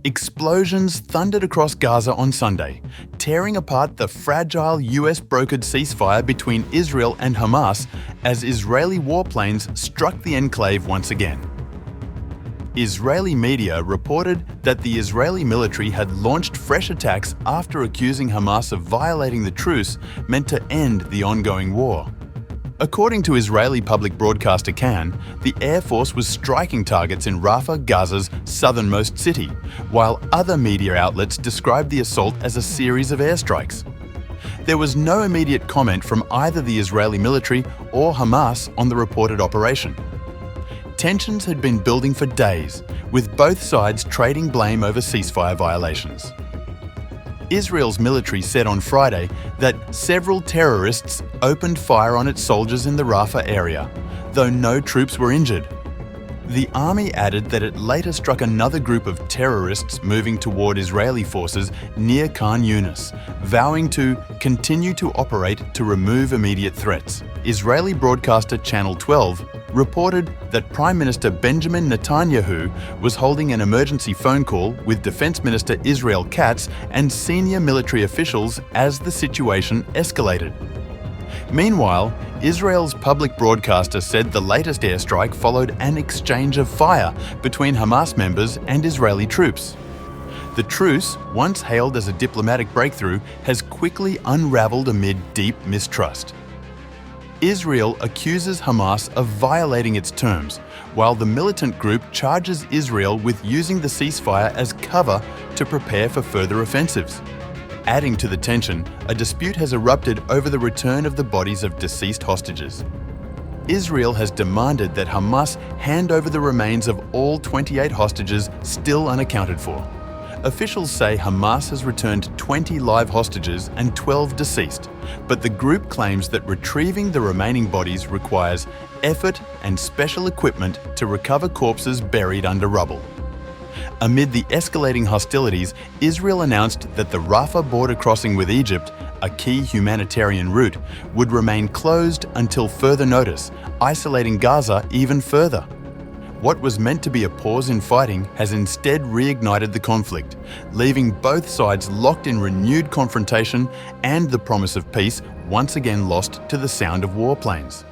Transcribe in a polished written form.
Explosions thundered across Gaza on Sunday, tearing apart the fragile US-brokered ceasefire between Israel and Hamas as Israeli warplanes struck the enclave once again. Israeli media reported that the Israeli military had launched fresh attacks after accusing Hamas of violating the truce meant to end the ongoing war. According to Israeli public broadcaster Katz, the Air Force was striking targets in Rafah, Gaza's southernmost city, while other media outlets described the assault as a series of airstrikes. There was no immediate comment from either the Israeli military or Hamas on the reported operation. Tensions had been building for days, with both sides trading blame over ceasefire violations. Israel's military said on Friday that several terrorists opened fire on its soldiers in the Rafah area, though no troops were injured. The army added that it later struck another group of terrorists moving toward Israeli forces near Khan Yunis, vowing to continue to operate to remove immediate threats. Israeli broadcaster Channel 12 reported that Prime Minister Benjamin Netanyahu was holding an emergency phone call with Defense Minister Israel Katz and senior military officials as the situation escalated. Meanwhile, Israel's public broadcaster said the latest airstrike followed an exchange of fire between Hamas members and Israeli troops. The truce, once hailed as a diplomatic breakthrough, has quickly unraveled amid deep mistrust. Israel accuses Hamas of violating its terms, while the militant group charges Israel with using the ceasefire as cover to prepare for further offensives. Adding to the tension, a dispute has erupted over the return of the bodies of deceased hostages. Israel has demanded that Hamas hand over the remains of all 28 hostages still unaccounted for. Officials say Hamas has returned 20 live hostages and 12 deceased, but the group claims that retrieving the remaining bodies requires effort and special equipment to recover corpses buried under rubble. Amid the escalating hostilities, Israel announced that the Rafah border crossing with Egypt, a key humanitarian route, would remain closed until further notice, isolating Gaza even further. What was meant to be a pause in fighting has instead reignited the conflict, leaving both sides locked in renewed confrontation and the promise of peace once again lost to the sound of warplanes.